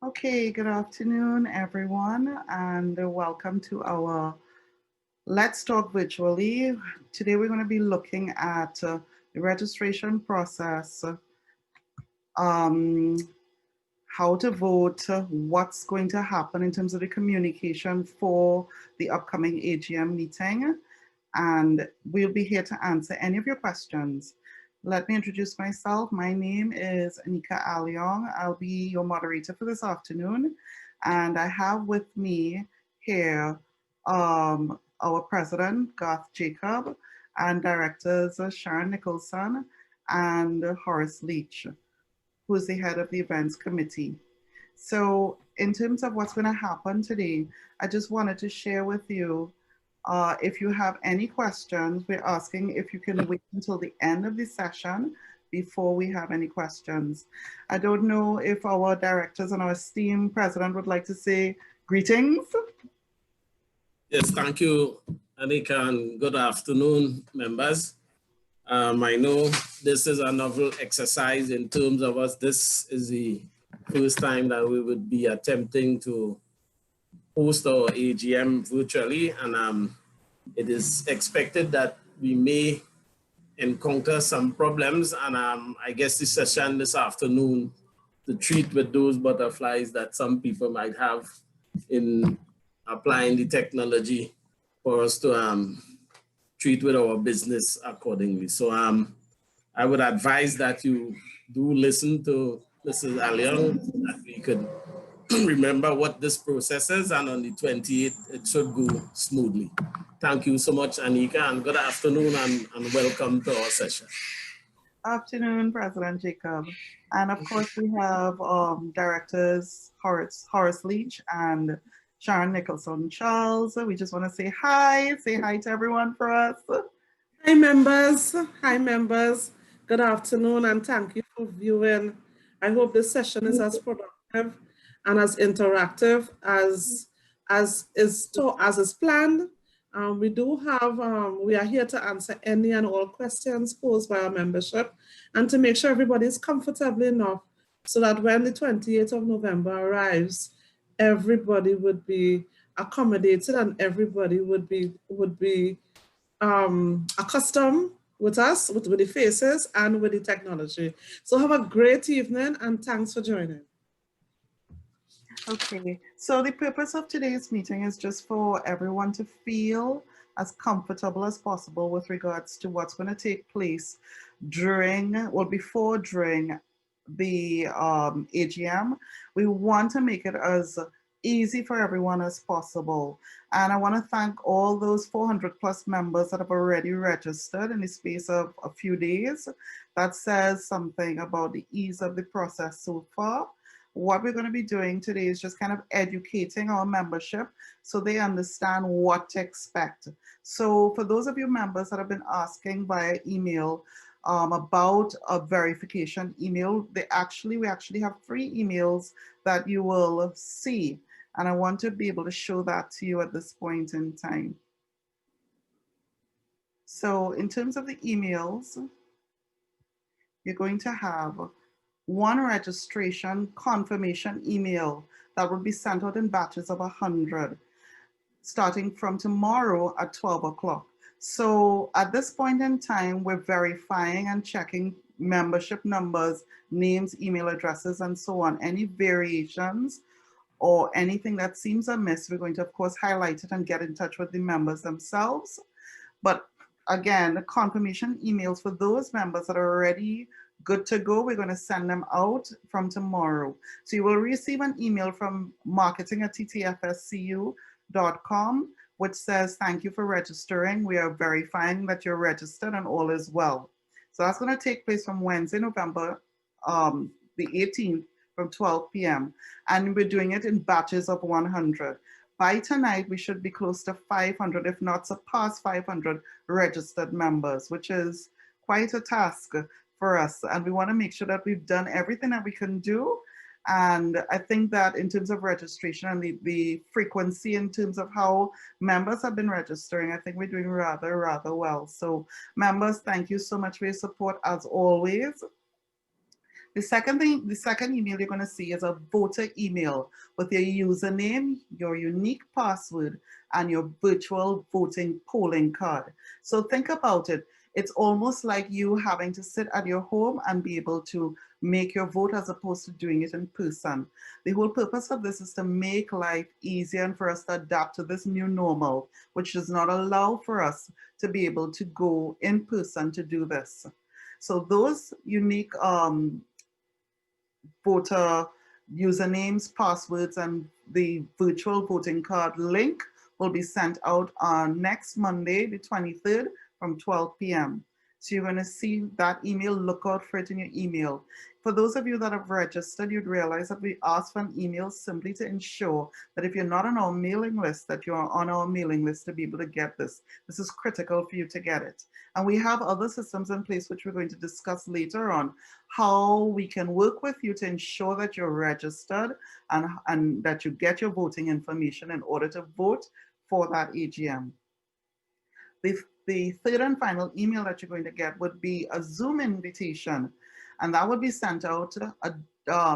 Okay, good afternoon, everyone, and welcome to our Let's Talk Virtually. Today, we're going to be looking at the registration process, um, how to vote, what's going to happen in terms of the communication for the upcoming AGM meeting, and we'll be here to answer any of your questions. Let me introduce myself. My name is Anika Aliong. I'll be your moderator for this afternoon. And I have with me here our president, Garth Jacob, and directors Sharon Nicholson and Horace Leach, who is the head of the events committee. So in terms of what's going to happen today, I just wanted to share with you if you have any questions. We're asking if you can wait until the end of the session before we have any questions. I don't know if our directors and our esteemed president would like to say greetings. Yes, thank you, Anika, and good afternoon, members. I know this is a novel exercise in terms of us. This is the first time that we would be attempting to host our AGM virtually, and it is expected that we may encounter some problems, and I guess this session this afternoon to treat with those butterflies that some people might have in applying the technology for us to treat with our business accordingly. So I would advise that you do listen to Mrs. Aliong, that we could remember what this process is, and on the 28th, it should go smoothly. Thank you so much, Anika, and good afternoon and welcome to our session. Afternoon, President Jacob. And of course, we have directors Horace Leach and Sharon Nicholson. Charles, we just want to say hi to everyone for us. Hi members, good afternoon, and thank you for viewing. I hope this session is as productive and as interactive as is planned. We are here to answer any and all questions posed by our membership and to make sure everybody is comfortable enough so that when the 28th of November arrives, everybody would be accommodated and everybody would be accustomed with us, with the faces and with the technology. So have a great evening and thanks for joining. Okay, so the purpose of today's meeting is just for everyone to feel as comfortable as possible with regards to what's going to take place during the AGM. We want to make it as easy for everyone as possible. And I want to thank all those 400 plus members that have already registered in the space of a few days. That says something about the ease of the process so far. What we're going to be doing today is just kind of educating our membership so they understand what to expect. So for those of you members that have been asking via email about a verification email, we actually have 3 emails that you will see. And I want to be able to show that to you at this point in time. So in terms of the emails, you're going to have one registration confirmation email that will be sent out in batches of 100, starting from tomorrow at 12 o'clock. So at this point in time, we're verifying and checking membership numbers, names, email addresses, and so on. Any variations or anything that seems amiss, we're going to, of course, highlight it and get in touch with the members themselves. But again, the confirmation emails for those members that are already good to go, we're going to send them out from tomorrow. So you will receive an email from marketing@ttfscu.com, which says, thank you for registering. We are verifying that you're registered and all is well. So that's going to take place from Wednesday, November the 18th from 12 p.m. And we're doing it in batches of 100. By tonight, we should be close to 500, if not surpass 500 registered members, which is quite a task for us. And we want to make sure that we've done everything that we can do. And I think that in terms of registration and the frequency in terms of how members have been registering, I think we're doing rather well. So members, thank you so much for your support as always. The second email you're going to see is a voter email with your username, your unique password, and your virtual voting polling card. So think about it. It's almost like you having to sit at your home and be able to make your vote as opposed to doing it in person. The whole purpose of this is to make life easier and for us to adapt to this new normal, which does not allow for us to be able to go in person to do this. So those unique voter usernames, passwords, and the virtual voting card link will be sent out on next Monday, the 23rd from 12 p.m. So you're going to see that email, look out for it in your email. For those of you that have registered, you'd realize that we ask for an email simply to ensure that if you're not on our mailing list, that you're on our mailing list to be able to get this. This is critical for you to get it. And we have other systems in place, which we're going to discuss later on, how we can work with you to ensure that you're registered and that you get your voting information in order to vote for that AGM. The third and final email that you're going to get would be a Zoom invitation, and that would be sent out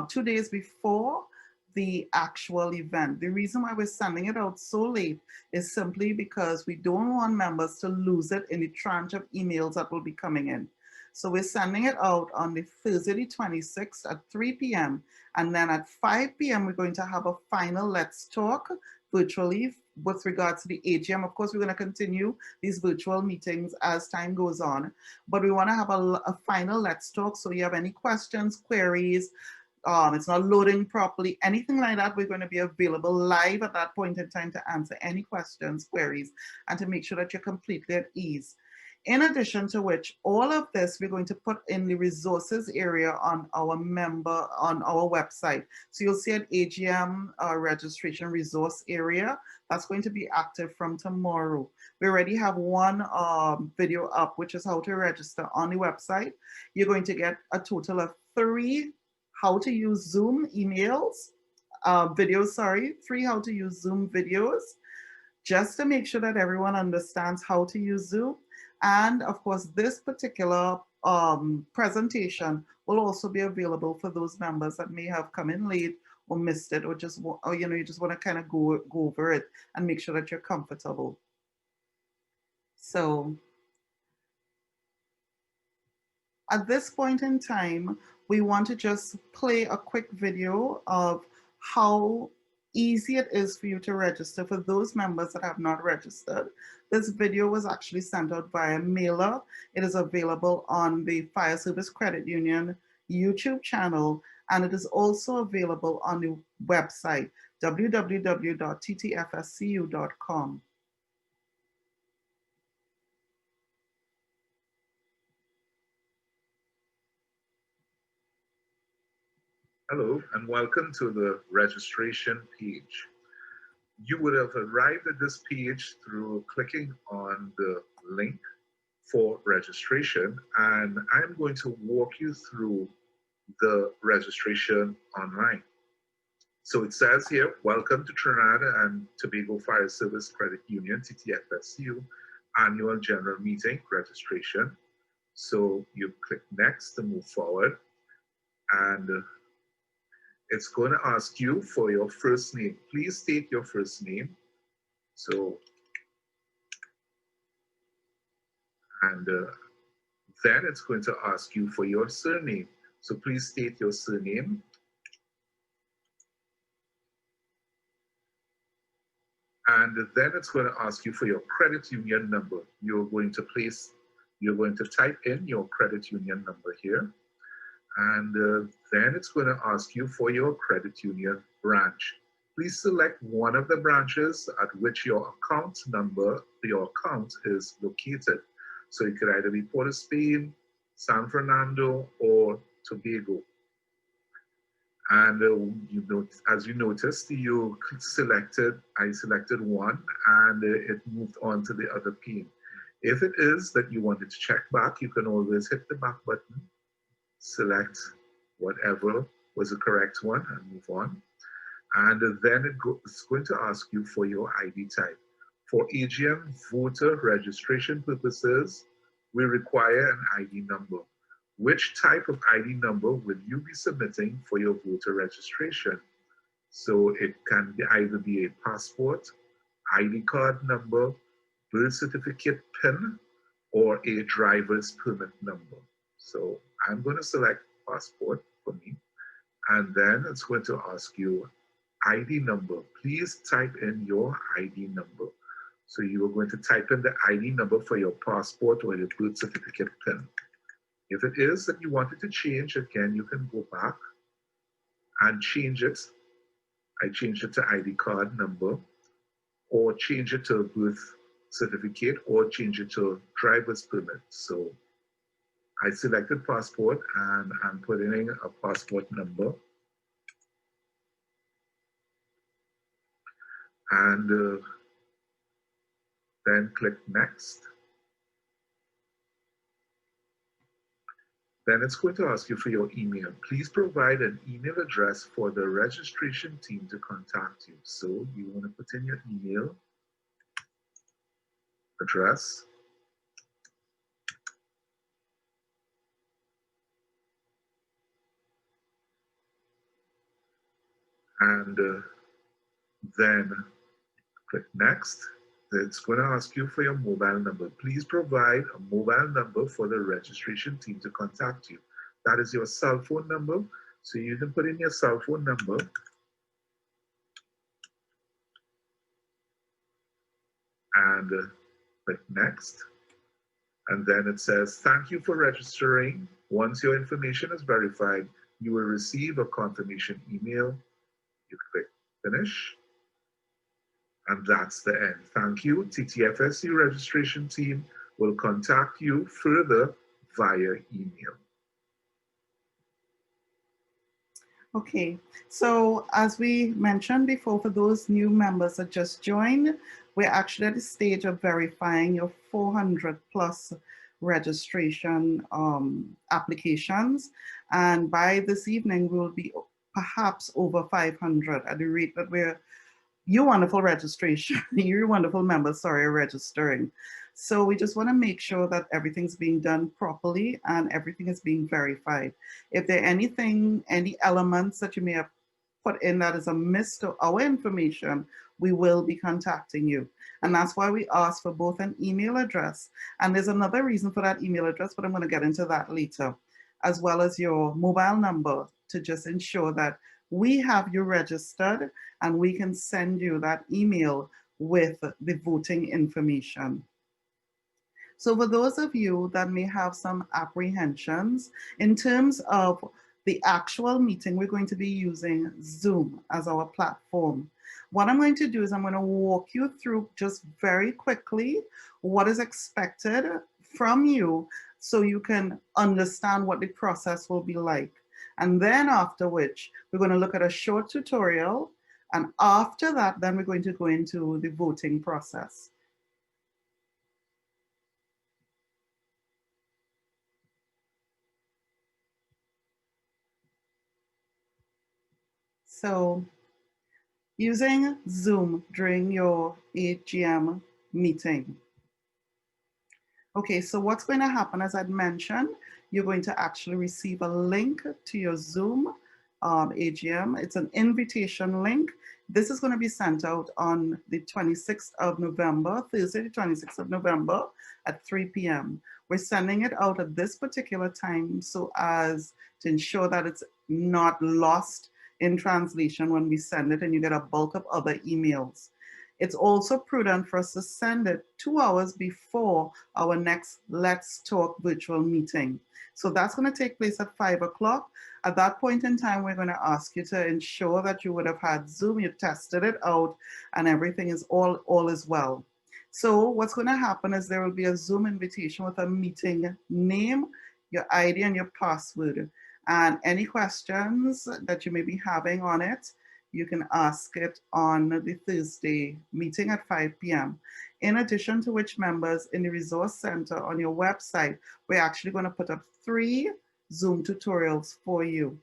2 days before the actual event. The reason why we're sending it out so late is simply because we don't want members to lose it in the tranche of emails that will be coming in. So we're sending it out on the Thursday, the 26th at 3 p.m. And then at 5 p.m., we're going to have a final Let's Talk virtually with regards to the AGM. Of course, we're going to continue these virtual meetings as time goes on, but we want to have a final Let's Talk. So you have any questions, queries, it's not loading properly, anything like that, we're going to be available live at that point in time to answer any questions, queries, and to make sure that you're completely at ease. In addition to which, all of this we're going to put in the resources area on our website. So you'll see an AGM registration resource area that's going to be active from tomorrow. We already have one video up, which is how to register on the website. You're going to get a total of 3 how to use Zoom emails, videos, 3 how to use Zoom videos, just to make sure that everyone understands how to use Zoom. And of course, this particular presentation will also be available for those members that may have come in late or missed it, or just you just want to kind of go over it and make sure that you're comfortable. So at this point in time, we want to just play a quick video of how easy it is for you to register for those members that have not registered. This video was actually sent out via mailer. It is available on the Fire Service Credit Union YouTube channel, and it is also available on the website www.ttfscu.com. Hello and welcome to the registration page. You would have arrived at this page through clicking on the link for registration, and I'm going to walk you through the registration online. So it says here, welcome to Trinidad and Tobago Fire Service Credit Union, TTFSCU, Annual General Meeting registration. So you click next to move forward, and it's going to ask you for your first name. Please state your first name. So, and then it's going to ask you for your surname. So please state your surname. And then it's going to ask you for your credit union number. You're going to type in your credit union number here. And then it's going to ask you for your credit union branch. Please select one of the branches at which your account is located. So it could either be Port of Spain, San Fernando, or Tobago. And as you noticed, I selected one, and it moved on to the other pane. If it is that you wanted to check back, you can always hit the back button, select whatever was the correct one, and move on. And then it's going to ask you for your ID type. For AGM voter registration purposes, we require an ID number. which type of ID number will you be submitting for your voter registration? So it can either be a passport, ID card number, birth certificate PIN, or a driver's permit number. So I'm going to select passport for me, and then it's going to ask you ID number. Please type in your ID number. So you are going to type in the ID number for your passport or your birth certificate PIN. If it is that you wanted to change, again, you can go back and change it. I changed it to ID card number, or change it to birth certificate, or change it to driver's permit. So I selected passport and I'm putting in a passport number. And then click next. Then it's going to ask you for your email. Please provide an email address for the registration team to contact you. So you want to put in your email address. And then click next. It's going to ask you for your mobile number. Please provide a mobile number for the registration team to contact you. That is your cell phone number. So you can put in your cell phone number. And click next. And then it says, thank you for registering. Once your information is verified, you will receive a confirmation email. You click finish. And that's the end. Thank you. TTFSCU registration team will contact you further via email. Okay, so as we mentioned before, for those new members that just joined, we're actually at the stage of verifying your 400 plus registration applications. And by this evening, we'll be perhaps over 500 at the rate that we're, you wonderful registration, you wonderful members, sorry, are registering. So we just want to make sure that everything's being done properly and everything is being verified. If there are any elements that you may have put in that is amiss to our information, we will be contacting you. And that's why we ask for both an email address, and there's another reason for that email address, but I'm going to get into that later, as well as your mobile number, to just ensure that we have you registered and we can send you that email with the voting information. So for those of you that may have some apprehensions in terms of the actual meeting, we're going to be using Zoom as our platform. What I'm going to do is I'm going to walk you through just very quickly what is expected from you so you can understand what the process will be like. And then after which, we're going to look at a short tutorial. And after that, then we're going to go into the voting process. So using Zoom during your AGM meeting. Okay, so what's going to happen, as I'd mentioned, you're going to actually receive a link to your Zoom AGM. It's an invitation link. This is going to be sent out on the 26th of November, Thursday, the 26th of November at 3 p.m. We're sending it out at this particular time so as to ensure that it's not lost in translation when we send it and you get a bulk of other emails. It's also prudent for us to send it 2 hours before our next Let's Talk virtual meeting. So that's going to take place at 5 o'clock. At that point in time, we're going to ask you to ensure that you would have had Zoom, you tested it out, and everything is all is well. So what's going to happen is there will be a Zoom invitation with a meeting name, your ID, and your password. And any questions that you may be having on it, you can ask it on the Thursday meeting at 5 p.m. In addition to which, members, in the Resource Center on your website, we're actually going to put up 3 Zoom tutorials for you.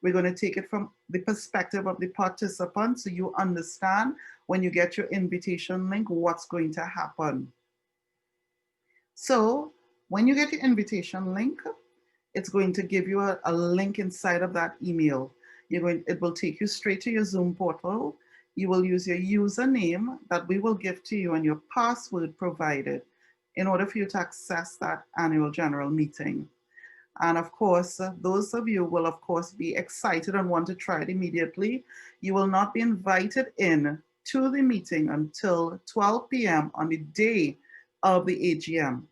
We're going to take it from the perspective of the participant so you understand when you get your invitation link what's going to happen. So when you get your invitation link, it's going to give you a link inside of that email. It will take you straight to your Zoom portal. You will use your username that we will give to you and your password provided in order for you to access that annual general meeting. And of course, those of you will of course be excited and want to try it immediately. You will not be invited in to the meeting until 12 p.m. on the day of the AGM.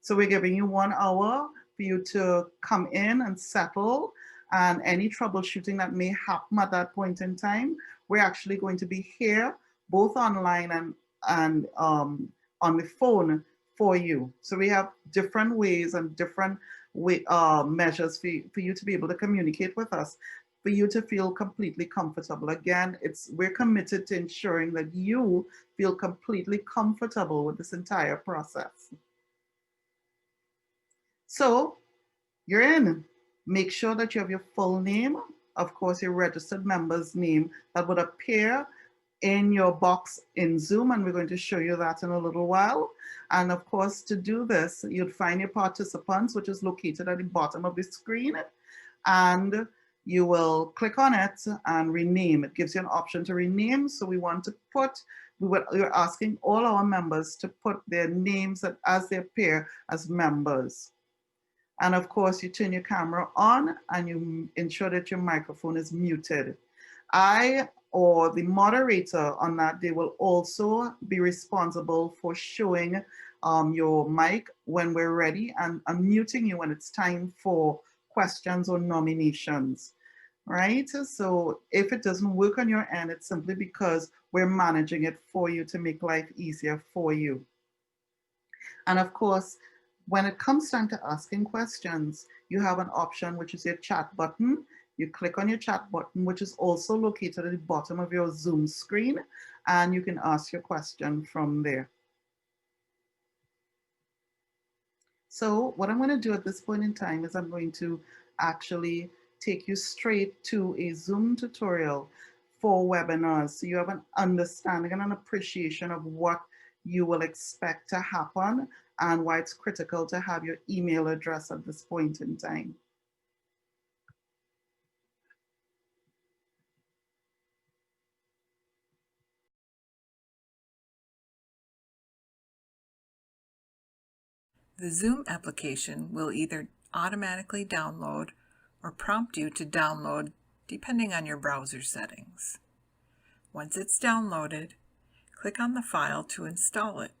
So we're giving you 1 hour for you to come in and settle, and any troubleshooting that may happen at that point in time, we're actually going to be here both online and on the phone for you. So we have different ways and different measures for you to be able to communicate with us, for you to feel completely comfortable. Again, we're committed to ensuring that you feel completely comfortable with this entire process. So you're in. Make sure that you have your full name, of course, your registered member's name that would appear in your box in Zoom, and we're going to show you that in a little while. And of course, to do this, you'd find your participants, which is located at the bottom of the screen, and you will click on it and rename. It gives you an option to rename. So we want to we're asking all our members to put their names as they appear as members. And of course, you turn your camera on and you ensure that your microphone is muted. I or the moderator on that day will also be responsible for showing your mic when we're ready and unmuting you when it's time for questions or nominations, right? So if it doesn't work on your end, it's simply because we're managing it for you to make life easier for you. And of course, when it comes time to asking questions, you have an option, which is your chat button. You click on your chat button, which is also located at the bottom of your Zoom screen, and you can ask your question from there. So what I'm going to do at this point in time is I'm going to actually take you straight to a Zoom tutorial for webinars, so you have an understanding and an appreciation of what you will expect to happen and why it's critical to have your email address at this point in time. The Zoom application will either automatically download or prompt you to download depending on your browser settings. Once it's downloaded, click on the file to install it.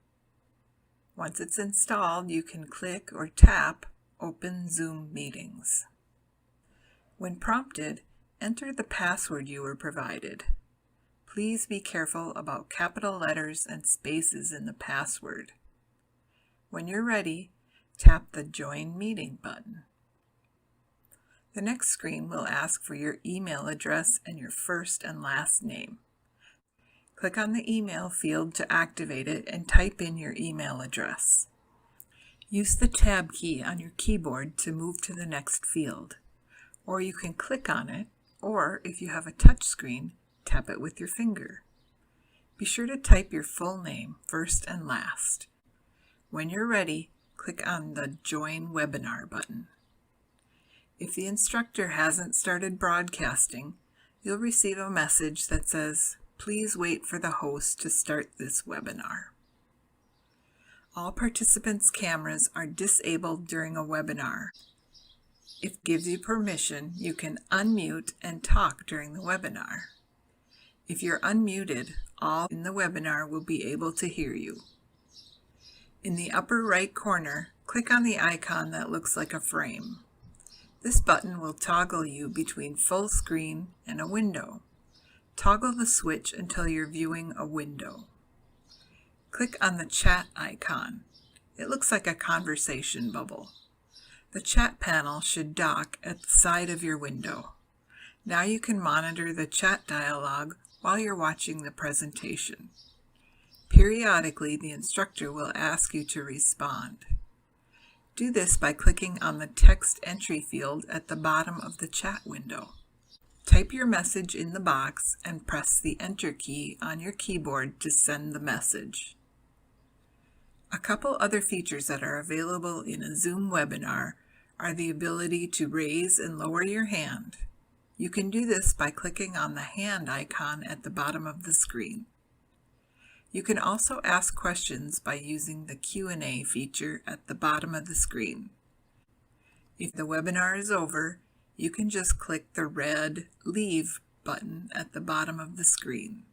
Once it's installed, you can click or tap Open Zoom Meetings. When prompted, enter the password you were provided. Please be careful about capital letters and spaces in the password. When you're ready, tap the Join Meeting button. The next screen will ask for your email address and your first and last name. Click on the email field to activate it and type in your email address. Use the Tab key on your keyboard to move to the next field, or you can click on it, or if you have a touch screen, tap it with your finger. Be sure to type your full name, first and last. When you're ready, click on the Join Webinar button. If the instructor hasn't started broadcasting, you'll receive a message that says, "Please wait for the host to start this webinar." All participants' cameras are disabled during a webinar. If it gives you permission, you can unmute and talk during the webinar. If you're unmuted, all in the webinar will be able to hear you. In the upper right corner, click on the icon that looks like a frame. This button will toggle you between full screen and a window. Toggle the switch until you're viewing a window. Click on the chat icon. It looks like a conversation bubble. The chat panel should dock at the side of your window. Now you can monitor the chat dialog while you're watching the presentation. Periodically, the instructor will ask you to respond. Do this by clicking on the text entry field at the bottom of the chat window. Type your message in the box and press the Enter key on your keyboard to send the message. A couple other features that are available in a Zoom webinar are the ability to raise and lower your hand. You can do this by clicking on the hand icon at the bottom of the screen. You can also ask questions by using the Q&A feature at the bottom of the screen. If the webinar is over, you can just click the red Leave button at the bottom of the screen.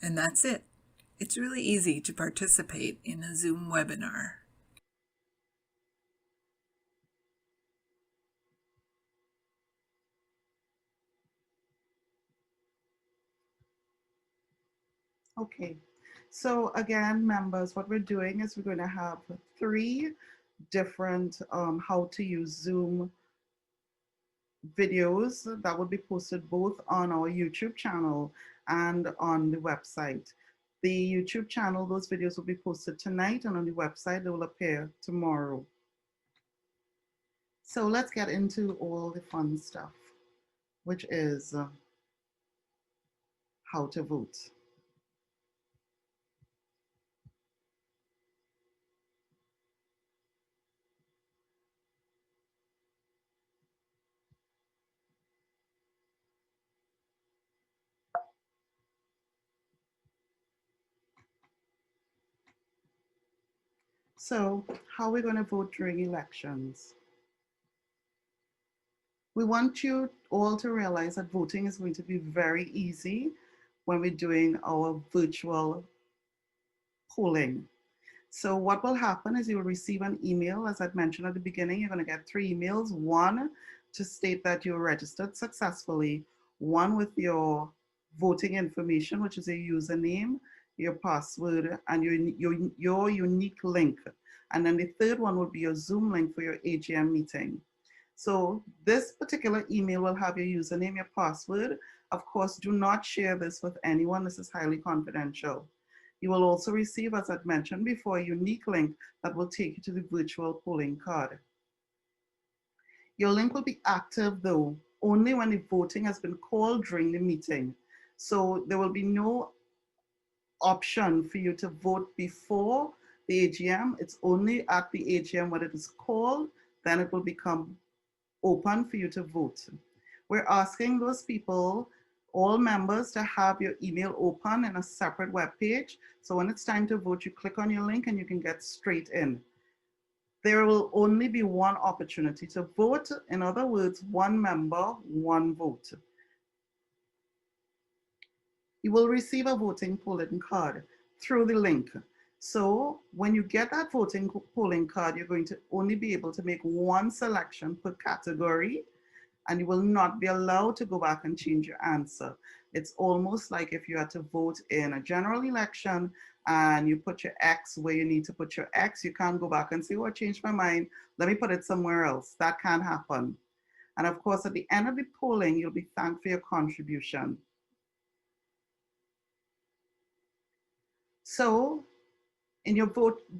And that's it. It's really easy to participate in a Zoom webinar. Okay, so again, members, what we're doing is we're going to have 3 different how to use Zoom videos that will be posted both on our YouTube channel and on the website. The YouTube channel, those videos will be posted tonight, and on the website, they will appear tomorrow. So let's get into all the fun stuff, which is how to vote. So how are we going to vote during elections? We want you all to realize that voting is going to be very easy when we're doing our virtual polling. So what will happen is you will receive an email. As I'd mentioned at the beginning, you're going to get 3 emails. One to state that you're registered successfully. One with your voting information, which is a username, your password, and your unique link. And then the third one will be your Zoom link for your AGM meeting. So this particular email will have your username, your password. Of course, do not share this with anyone. This is highly confidential. You will also receive, as I've mentioned before, a unique link that will take you to the virtual polling card. Your link will be active, though, only when the voting has been called during the meeting. So there will be no option for you to vote before the AGM. It's only at the AGM when it is called, then it will become open for you to vote. We're asking those people, all members, to have your email open in a separate web page. So when it's time to vote, you click on your link and you can get straight in. There will only be one opportunity to vote. In other words, one member, one vote. You will receive a voting polling card through the link. So when you get that voting polling card, you're going to only be able to make one selection per category, and you will not be allowed to go back and change your answer. It's almost like if you had to vote in a general election and you put your X where you need to put your X, you can't go back and say, oh, I changed my mind, let me put it somewhere else. That can't happen. And of course, at the end of the polling, you'll be thanked for your contribution. So in your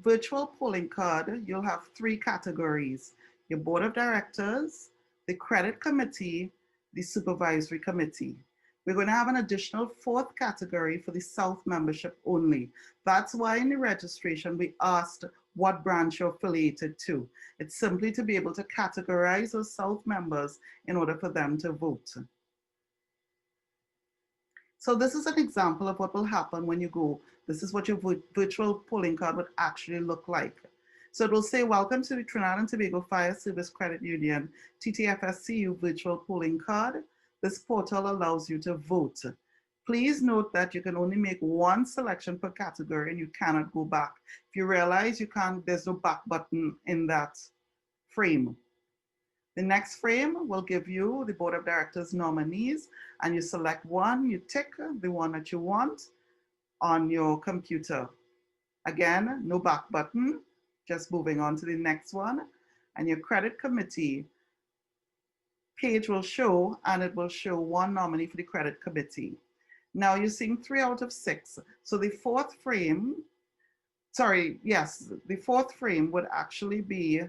virtual polling card, you'll have 3 categories: your board of directors, the credit committee, the supervisory committee. We're going to have an additional 4th category for the South membership only. That's why in the registration, we asked what branch you're affiliated to. It's simply to be able to categorize those South members in order for them to vote. So this is an example of what will happen when you go. This is what your virtual polling card would actually look like. So it will say, welcome to the Trinidad and Tobago Fire Service Credit Union, TTFSCU virtual polling card. This portal allows you to vote. Please note that you can only make one selection per category and you cannot go back. If you realize you can't, there's no back button in that frame. The next frame will give you the board of directors nominees, and you select one, you tick the one that you want on your computer. Again, no back button, just moving on to the next one. And your credit committee page will show, and it will show one nominee for the credit committee. Now you're seeing 3 out of 6. So the 4th frame, the 4th frame would actually be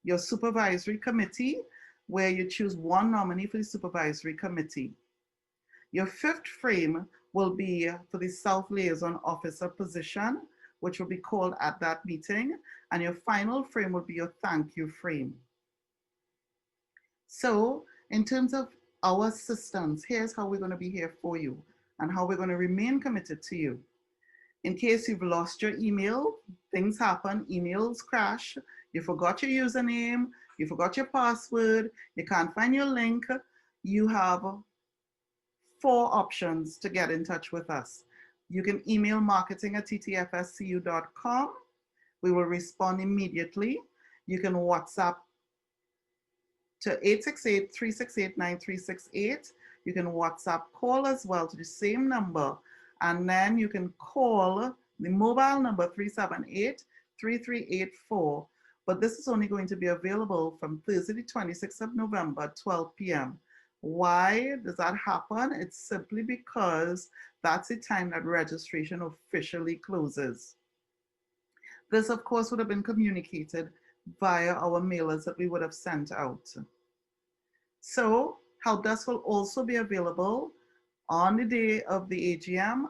your supervisory committee, where you choose one nominee for the supervisory committee. Your 5th frame will be for the South Liaison Officer position, which will be called at that meeting. And your final frame will be your thank you frame. So in terms of our assistance, here's how we're going to be here for you and how we're going to remain committed to you. In case you've lost your email, things happen, emails crash, you forgot your username, you forgot your password, you can't find your link, you have 4 options to get in touch with us. You can email marketing@ttfscu.com. We will respond immediately. You can WhatsApp to 868-368-9368. You can WhatsApp call as well to the same number. And then you can call the mobile number 378-3384. But this is only going to be available from Thursday, the 26th of November, 12 p.m. Why does that happen? It's simply because that's the time that registration officially closes. This, of course, would have been communicated via our mailers that we would have sent out. So help desk will also be available on the day of the AGM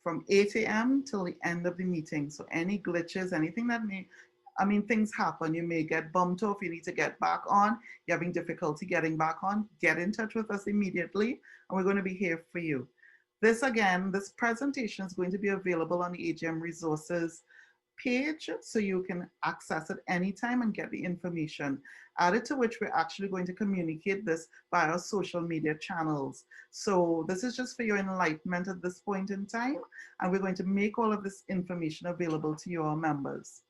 from 8 a.m. till the end of the meeting. So any glitches, anything that things happen. You may get bumped off, you need to get back on, you're having difficulty getting back on, get in touch with us immediately, and we're going to be here for you. This presentation is going to be available on the AGM resources page, so you can access it anytime and get the information. Added to which, we're actually going to communicate this via social media channels. So this is just for your enlightenment at this point in time, and we're going to make all of this information available to your members.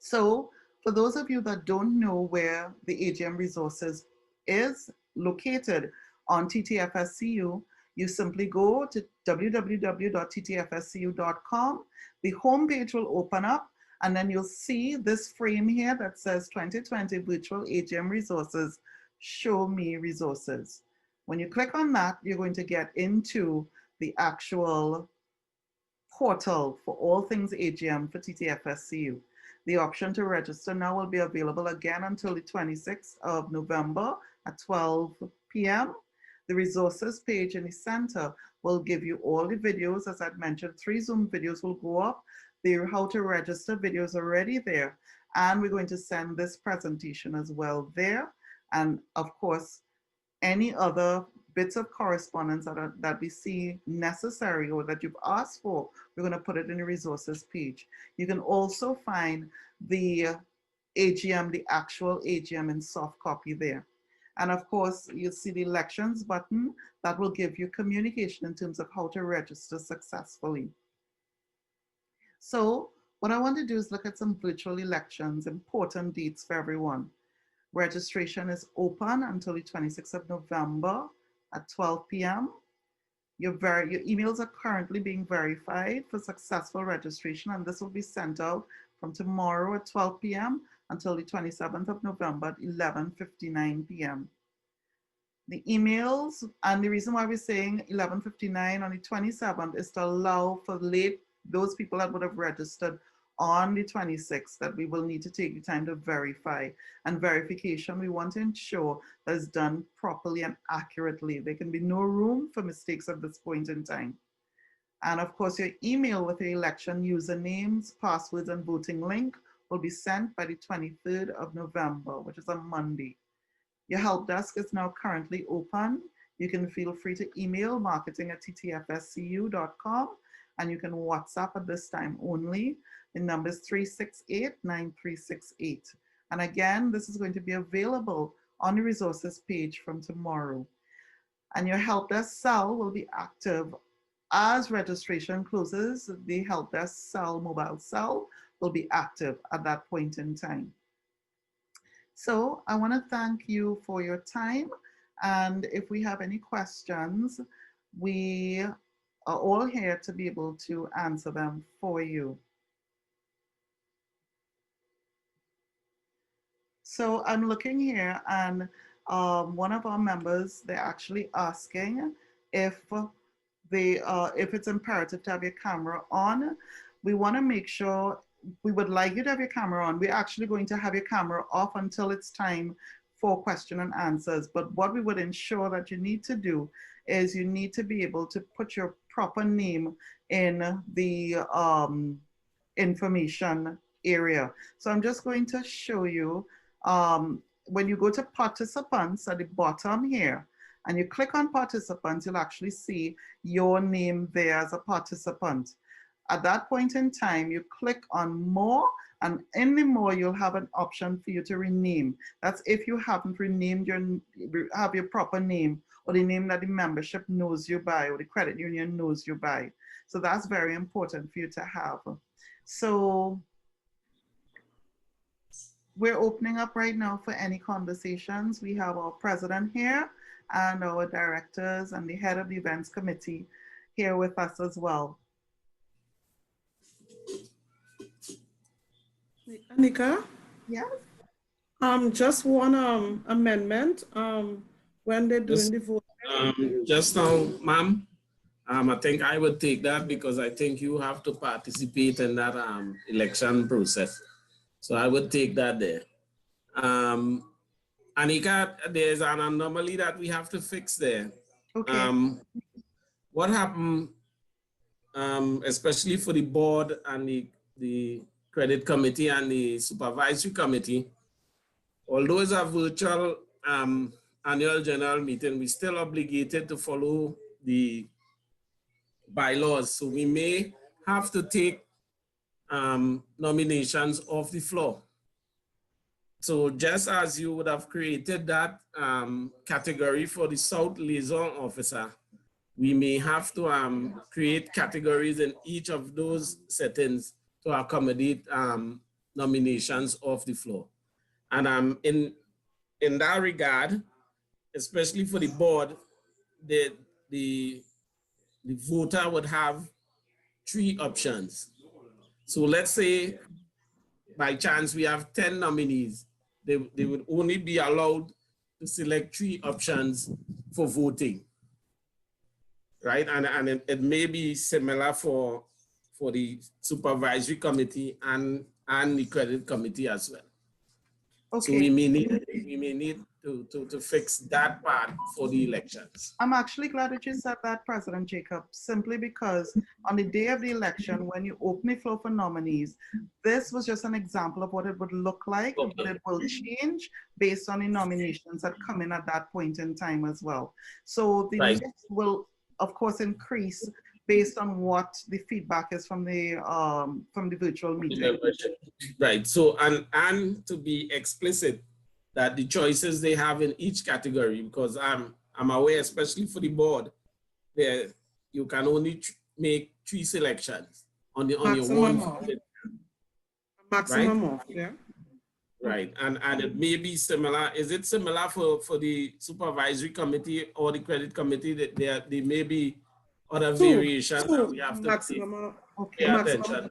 So for those of you that don't know where the AGM resources is located on TTFSCU, you simply go to www.ttfscu.com. The homepage will open up, and then you'll see this frame here that says 2020 Virtual AGM Resources, Show Me Resources. When you click on that, you're going to get into the actual portal for all things AGM for TTFSCU. The option to register now will be available again until the 26th of November at 12 p.m. The resources page in the center will give you all the videos. As I'd mentioned, 3 Zoom videos will go up. The how to register video is already there. And we're going to send this presentation as well there. And of course, any other bits of correspondence that we see necessary or that you've asked for, we're going to put it in the resources page. You can also find the AGM, the actual AGM in soft copy there. And of course, you'll see the elections button that will give you communication in terms of how to register successfully. So what I want to do is look at some virtual elections, important dates for everyone. Registration is open until the 26th of November at 12 p.m. Your emails are currently being verified for successful registration, and this will be sent out from tomorrow at 12 p.m. until the 27th of November at 11:59 p.m. The emails, and the reason why we're saying 11:59 on the 27th is to allow for those people that would have registered on the 26th, that we will need to take the time to verify. And verification, we want to ensure that it's done properly and accurately. There can be no room for mistakes at this point in time. And of course, your email with your election usernames, passwords, and voting link will be sent by the 23rd of November, which is a Monday. Your help desk is now currently open. You can feel free to email marketing@ttfscu.com, and you can WhatsApp at this time only. The number is 368-9368. And again, this is going to be available on the resources page from tomorrow. And your help desk cell will be active as registration closes. The help desk cell, mobile cell, will be active at that point in time. So I want to thank you for your time. And if we have any questions, we are all here to be able to answer them for you. So I'm looking here, and one of our members, they're actually asking if it's imperative to have your camera on. We want to make sure, we would like you to have your camera on. We're actually going to have your camera off until it's time for question and answers. But what we would ensure that you need to do is you need to be able to put your proper name in the information area. So I'm just going to show you when you go to participants at the bottom here, and you click on participants, you'll actually see your name there as a participant. At that point in time, you click on more, and in the more, you'll have an option for you to rename. That's if you haven't renamed have your proper name, or the name that the membership knows you by, or the credit union knows you by. So that's very important for you to have. So we're opening up right now for any conversations. We have our president here and our directors and the head of the events committee here with us as well. Anika? Yes. Just one amendment. When they're doing the vote. Just now, ma'am, I think I would take that because I think you have to participate in that election process. So I would take that there. Anika, there's an anomaly that we have to fix there. Okay. What happened, especially for the board and the credit committee and the supervisory committee, although it's a virtual annual general meeting, we're still obligated to follow the bylaws. So we may have to take nominations off the floor. So just as you would have created that category for the South Liaison Officer, we may have to create categories in each of those settings to accommodate nominations off the floor. And in that regard, especially for the board, the voter would have 3 options. So let's say by chance we have 10 nominees, they would only be allowed to select 3 options for voting, right? And it may be similar for the supervisory committee and the credit committee as well. Okay. So we may need to fix that part for the elections. I'm actually glad that you said that, President Jacob, simply because on the day of the election, when you open the floor for nominees, this was just an example of what it would look like, Okay. but it will change based on the nominations that come in at that point in time as well. So the Right. list will, of course, increase based on what the feedback is from the virtual meeting. Right. So and to be explicit, that the choices they have in each category, because I'm aware, especially for the board, there you can only make 3 selections on your one. Maximum Right? off, yeah. Right. And it may be similar. Is it similar for the supervisory committee or the credit committee, that there may be other variations that we have to maximum, pay attention?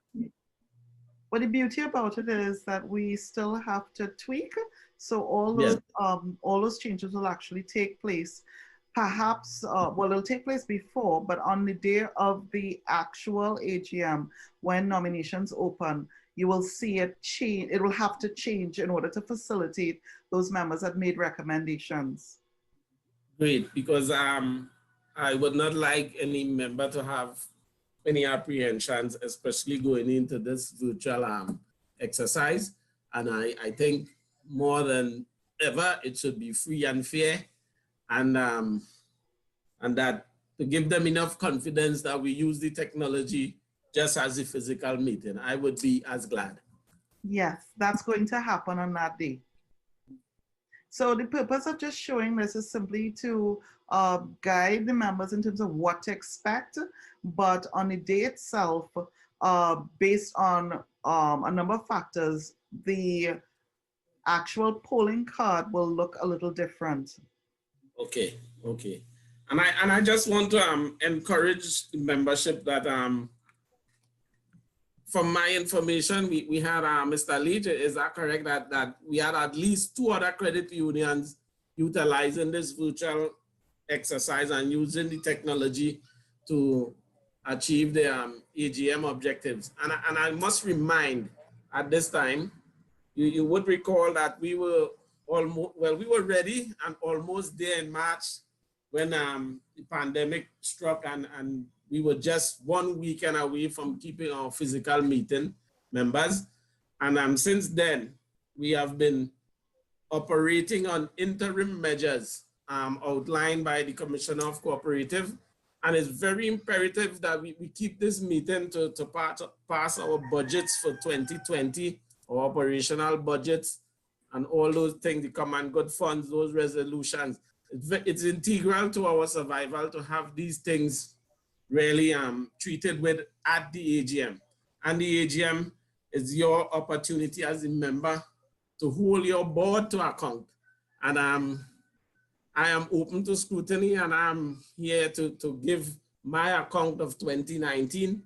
But the beauty about it is that we still have to tweak. So all those changes will actually take place. Perhaps, well, it'll take place before, but on the day of the actual AGM, when nominations open, you will see it change. It will have to change in order to facilitate those members that made recommendations. Great, because I would not like any member to have any apprehensions, especially going into this virtual exercise. And I think more than ever, it should be free and fair, and that to give them enough confidence that we use the technology just as a physical meeting. I would be as glad. Yes, that's going to happen on that day. So the purpose of just showing this is simply to guide the members in terms of what to expect, but on the day itself, based on a number of factors, the actual polling card will look a little different. Okay, okay. And I just want to encourage membership that from my information, we had Mr. Leach, is that correct, that we had at least 2 other credit unions utilizing this virtual exercise and using the technology to achieve the AGM objectives. And I must remind at this time, you would recall that we were almost, well, we were ready and almost there in March when the pandemic struck, and we were just 1 weekend away from keeping our physical meeting, members. And since then, we have been operating on interim measures outlined by the Commissioner of Cooperative. And it's very imperative that we keep this meeting to pass our budgets for 2020, our operational budgets, and all those things, the common good funds, those resolutions. It's integral to our survival to have these things really treated with at the AGM. And the AGM is your opportunity as a member to hold your board to account. And I am open to scrutiny, and I'm here to give my account of 2019.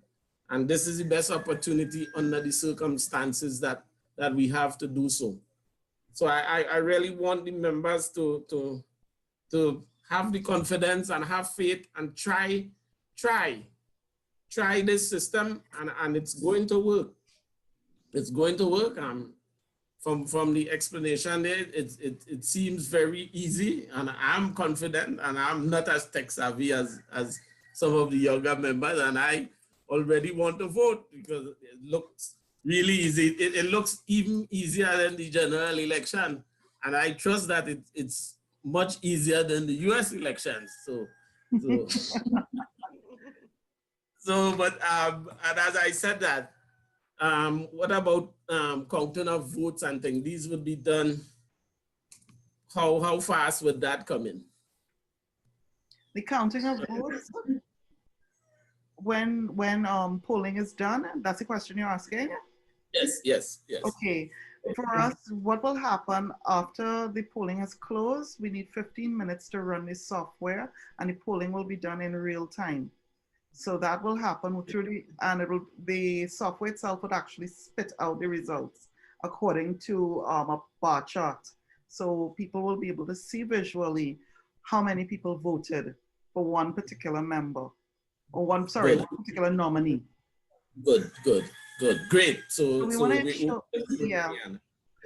And this is the best opportunity under the circumstances that we have to do so. So I really want the members to have the confidence and have faith and try this system, and it's going to work. It's going to work. From the explanation there, it seems very easy, and I'm confident, and I'm not as tech savvy as some of the younger members, and I already want to vote because it looks really easy. It looks even easier than the general election, and I trust that it's much easier than the US elections. But and as I said that, what about counting of votes and things? These would be done. How fast would that come in? The counting of votes when polling is done. That's the question you're asking? Yes. Okay. For us, what will happen after the polling is closed? We need 15 minutes to run the software, and the polling will be done in real time. So that will happen through the software itself would actually spit out the results according to a bar chart. So people will be able to see visually how many people voted for one particular member, or one particular nominee. Good, great. So we want to ensure,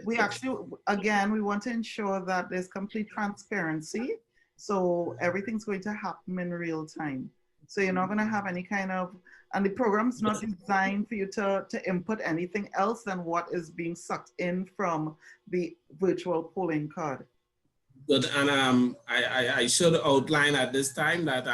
we actually, again, we want to ensure that there's complete transparency. So everything's going to happen in real time. So you're not going to have any kind of, and the program's not designed for you to input anything else than what is being sucked in from the virtual polling card. Good, and I should outline at this time that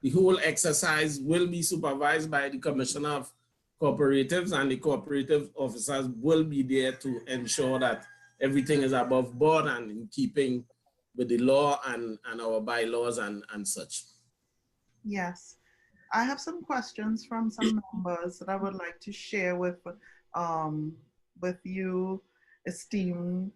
the whole exercise will be supervised by the Commissioner of Cooperatives, and the cooperative officers will be there to ensure that everything is above board and in keeping with the law and our bylaws and such. Yes, I have some questions from some members that I would like to share with you, esteemed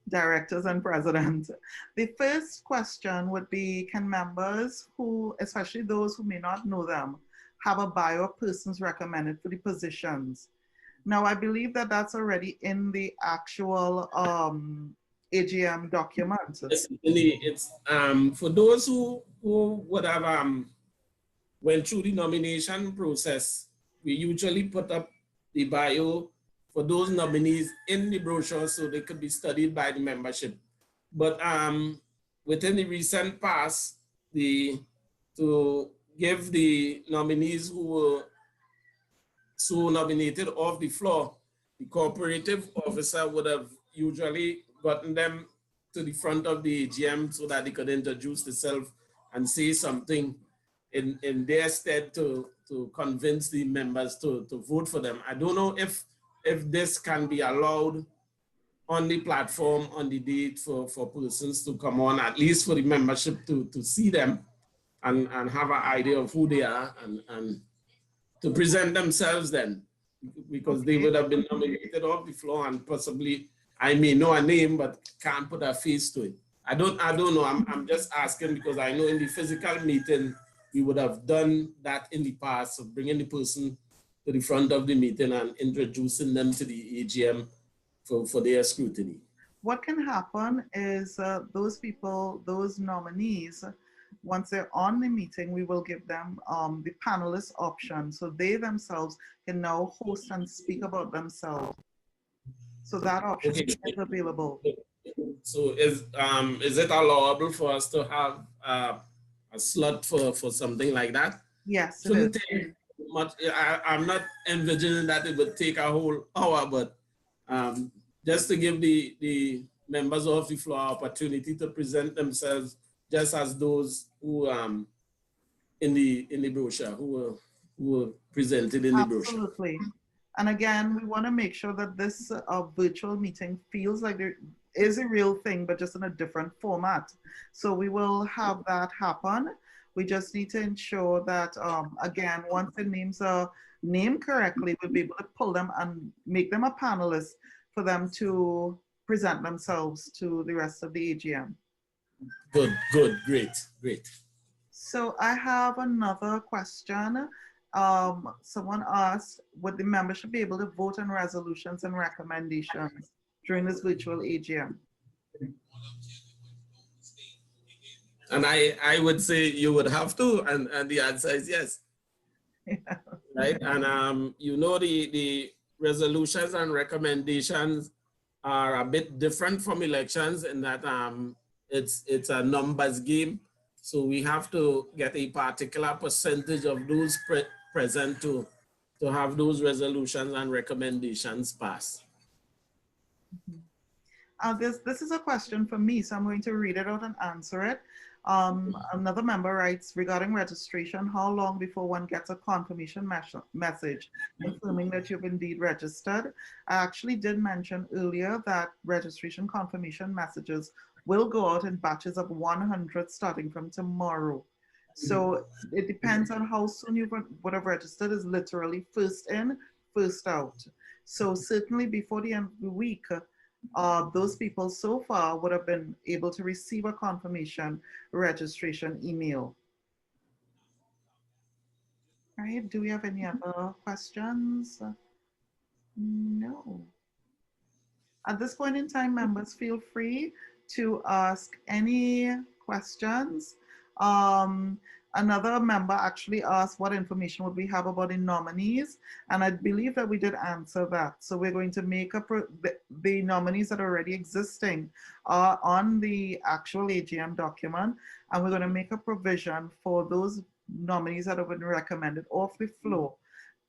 directors and president. The first question would be, can members who, especially those who may not know them, have a bio of persons recommended for the positions? Now, I believe that that's already in the actual AGM document. It's for those who would have went through the nomination process, we usually put up the bio for those nominees in the brochure so they could be studied by the membership. But within the recent past, to give the nominees who were so nominated off the floor, the cooperative officer would have usually gotten them to the front of the AGM so that they could introduce themselves and say something in their stead to convince the members to vote for them. I don't know if this can be allowed on the platform on the date for persons to come on, at least for the membership to see them and have an idea of who they are and to present themselves then, because they would have been nominated off the floor and possibly I may know a name but can't put a face to it. I don't know. I'm just asking because I know in the physical meeting we would have done that in the past of bringing the person to the front of the meeting and introducing them to the AGM for their scrutiny. What can happen is those people, those nominees, once they're on the meeting, we will give them the panelist option. So they themselves can now host and speak about themselves. So that option is available. So is it allowable for us to have a slot for something like that? Yes, Shouldn't take much. I'm not envisioning that it would take a whole hour, but just to give the members of the floor opportunity to present themselves, just as those who in the brochure who were presented in the brochure. Absolutely. And again, we want to make sure that this virtual meeting feels like there is a real thing, but just in a different format. So we will have that happen. We just need to ensure that, again, once the names are named correctly, we'll be able to pull them and make them a panelist for them to present themselves to the rest of the AGM. Good, great. So I have another question. Someone asked, would the membership be able to vote on resolutions and recommendations during this virtual AGM? And I would say you would have to, and the answer is yes. Yeah. Right, and you know, the resolutions and recommendations are a bit different from elections in that it's a numbers game. So we have to get a particular percentage of those present to have those resolutions and recommendations pass. This is a question for me, so I'm going to read it out and answer it. Another member writes, regarding registration, how long before one gets a confirmation message confirming that you've indeed registered? I actually did mention earlier that registration confirmation messages will go out in batches of 100 starting from tomorrow. So it depends on how soon you would have registered. Is literally first in, first out. So certainly before the end of the week, those people so far would have been able to receive a confirmation registration email. All right, do we have any other questions? No. At this point in time, members feel free to ask any questions. Another member actually asked what information would we have about the nominees, and I believe that we did answer that. So we're going to make up the nominees that are already existing on the actual AGM document, and we're going to make a provision for those nominees that have been recommended off the floor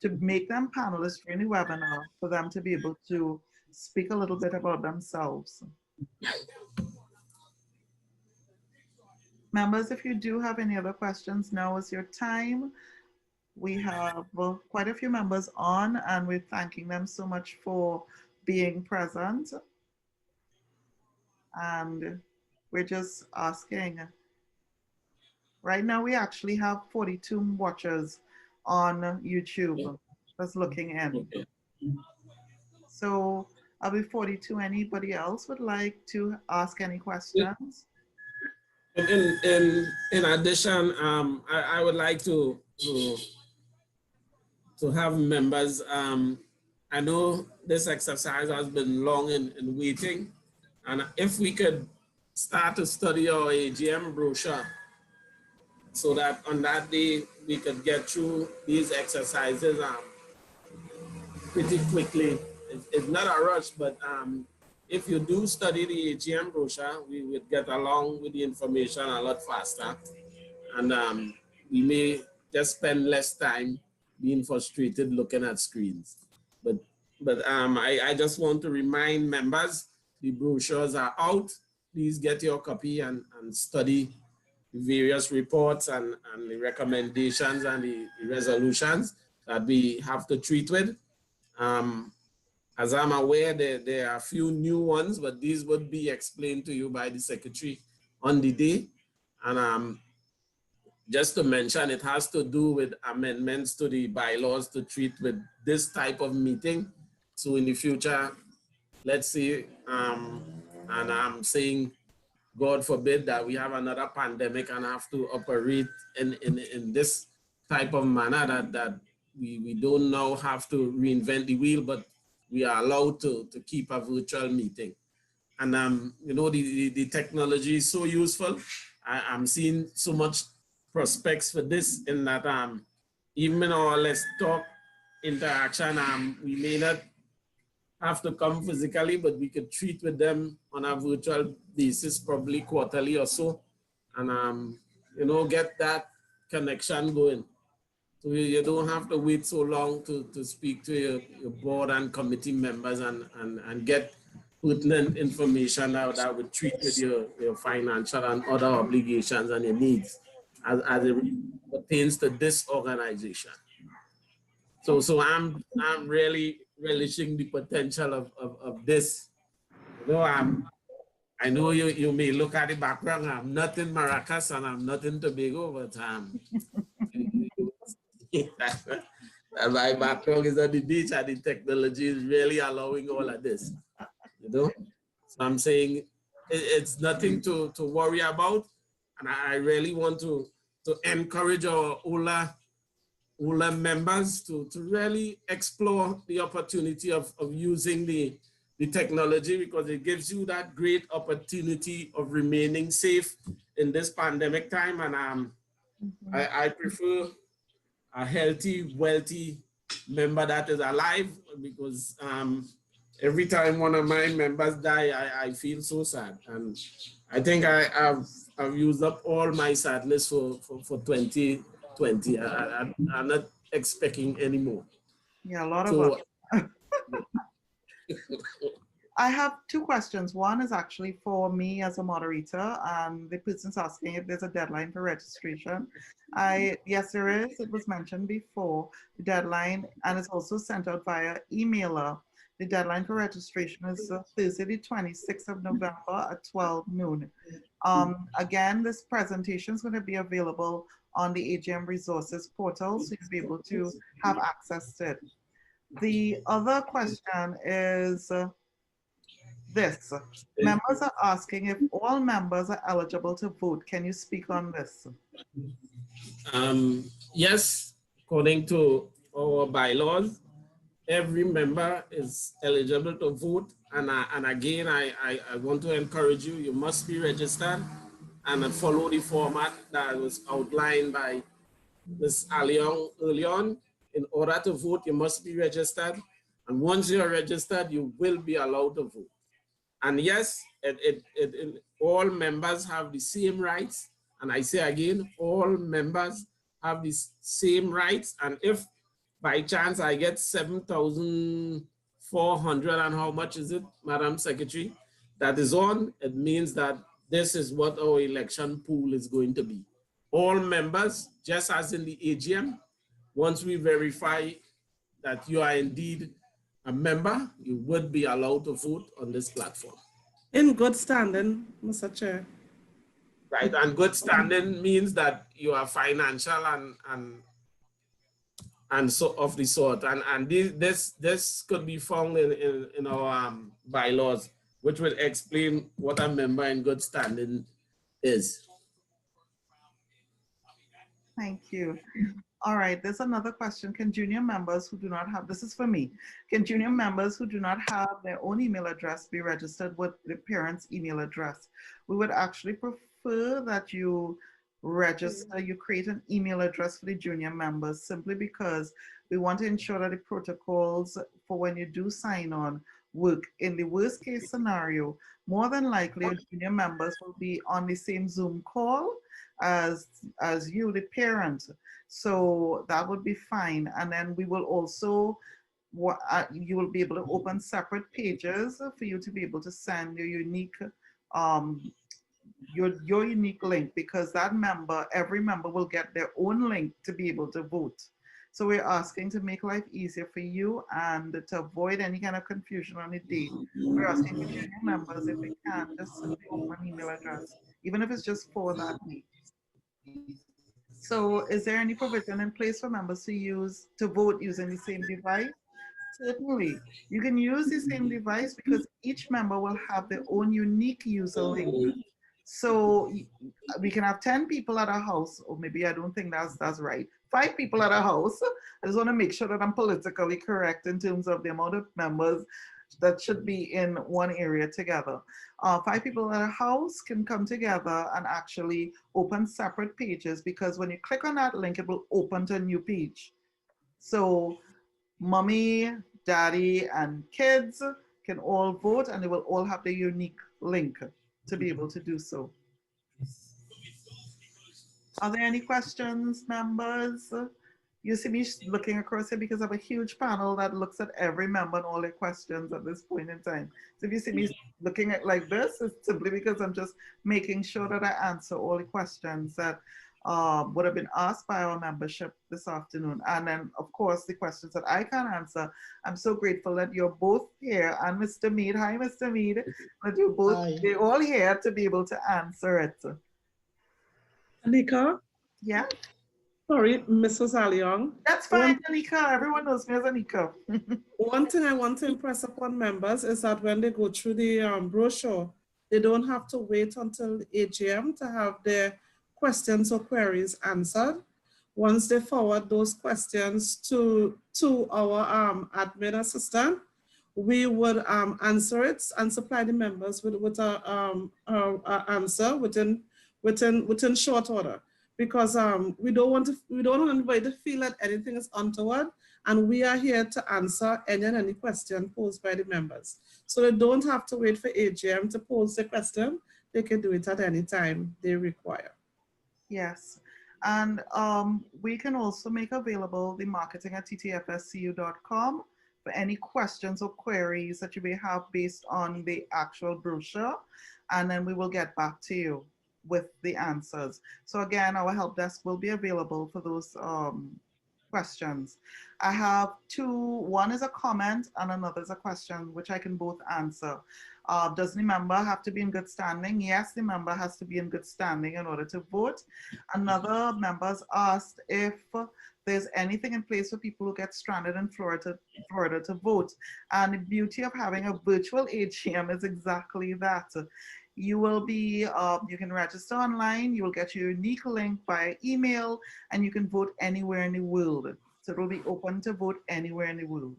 to make them panelists during the webinar for them to be able to speak a little bit about themselves. Members, if you do have any other questions, now is your time. We have quite a few members on, and we're thanking them so much for being present. And we're just asking. Right now, we actually have 42 watchers on YouTube that's looking in. Okay. So are we 42? Anybody else would like to ask any questions? In addition, I would like to have members. I know this exercise has been long in waiting, and if we could start to study our AGM brochure, so that on that day we could get through these exercises pretty quickly. It's not a rush, but if you do study the AGM brochure, we would get along with the information a lot faster, and we may just spend less time being frustrated looking at screens. But I just want to remind members, the brochures are out. Please get your copy and study the various reports and the recommendations and the resolutions that we have to treat with. As I'm aware, there are a few new ones, but these would be explained to you by the secretary on the day. And just to mention, it has to do with amendments to the bylaws to treat with this type of meeting. So in the future, let's see, and I'm saying, God forbid that we have another pandemic and have to operate in this type of manner that we don't now have to reinvent the wheel, but we are allowed to keep a virtual meeting. And you know, the technology is so useful. I'm seeing so much prospects for this in that even in our Let's Talk interaction, we may not have to come physically, but we could treat with them on a virtual basis, probably quarterly or so, and you know, get that connection going. So you don't have to wait so long to speak to your board and committee members and get pertinent information that would treat with your financial and other obligations and your needs as it pertains to this organization. So I'm really relishing the potential of this. You know, I know you may look at the background. I'm not in Maracas and I'm not in Tobago, but and my background is on the beach, and the technology is really allowing all of this. You know, so I'm saying it's nothing to worry about, and I really want to encourage our older members to really explore the opportunity of using the technology, because it gives you that great opportunity of remaining safe in this pandemic time. And I prefer a healthy, wealthy member that is alive, because every time one of my members die, I feel so sad. And I think I've used up all my sadness for 2020. I'm not expecting any more. Yeah, a lot of us. I have two questions. One is actually for me as a moderator, and the person's asking if there's a deadline for registration. Yes, there is. It was mentioned before, the deadline, and it's also sent out via emailer. The deadline for registration is Thursday, the 26th of November at 12 noon. Again, this presentation is going to be available on the AGM resources portal, so you'll be able to have access to it. The other question is this. Members are asking if all members are eligible to vote. Can you speak on this? Yes, according to our bylaws, every member is eligible to vote. And again, I want to encourage you, you must be registered and follow the format that was outlined by Ms. Alion early on. In order to vote, you must be registered. And once you're registered, you will be allowed to vote. And yes, all members have the same rights. And I say again, all members have the same rights. And if by chance I get 7,400, and how much is it, Madam Secretary, that is on, it means that this is what our election pool is going to be. All members, just as in the AGM, once we verify that you are indeed a member, you would be allowed to vote on this platform. In good standing, Mr. Chair. Right, and good standing means that you are financial and so of the sort. And this could be found in our bylaws, which will explain what a member in good standing is. Thank you. All right, there's another question. Can junior members who do not have, this is for me, can junior members who do not have their own email address be registered with the parent's email address? We would actually prefer that you register, you create an email address for the junior members, simply because we want to ensure that the protocols for when you do sign on work. In the worst case scenario, more than likely junior members will be on the same Zoom call as you, the parent. So that would be fine. And then we will also, you will be able to open separate pages for you to be able to send your unique, your unique link, because that member, every member will get their own link to be able to vote. So we're asking to make life easier for you and to avoid any kind of confusion on the date. We're asking for junior members, if they can, just simply open an email address, even if it's just for that week. So is there any provision in place for members to vote using the same device? Certainly. You can use the same device because each member will have their own unique user link. So we can have 10 people at a house, or maybe I don't think that's right. 5 people at a house. I just want to make sure that I'm politically correct in terms of the amount of members that should be in one area together. 5 people at a house can come together and actually open separate pages, because when you click on that link, it will open to a new page. So mommy, daddy, and kids can all vote, and they will all have their unique link to be able to do so. Are there any questions, members? You see me looking across here because I have a huge panel that looks at every member and all their questions at this point in time. So if you see me looking at like this, it's simply because I'm just making sure that I answer all the questions that would have been asked by our membership this afternoon. And then, of course, the questions that I can answer. I'm so grateful that you're both here. And Mr. Mead, hi, Mr. Mead, that you're both, you're all here to be able to answer it. Anika? Yeah. Sorry, Mrs. Aliong. That's fine, Anika. Everyone knows me as Anika. One thing I want to impress upon members is that when they go through the brochure, they don't have to wait until the AGM to have their questions or queries answered. Once they forward those questions to our admin assistant, we would answer it and supply the members with a answer within short order, because we don't want anybody to feel that anything is untoward, and we are here to answer any question posed by the members. So they don't have to wait for AGM to pose the question. They can do it at any time they require. Yes. And we can also make available the marketing at ttfscu.com for any questions or queries that you may have based on the actual brochure. And then we will get back to you with the answers. So again, our help desk will be available for those questions. I have two. One is a comment and another is a question, which I can both answer. Does the member have to be in good standing? Yes, the member has to be in good standing in order to vote. Another member has asked if there's anything in place for people who get stranded in Florida to vote. And the beauty of having a virtual AGM is exactly that. You will be, you can register online, you will get your unique link by email, and you can vote anywhere in the world. So it will be open to vote anywhere in the world.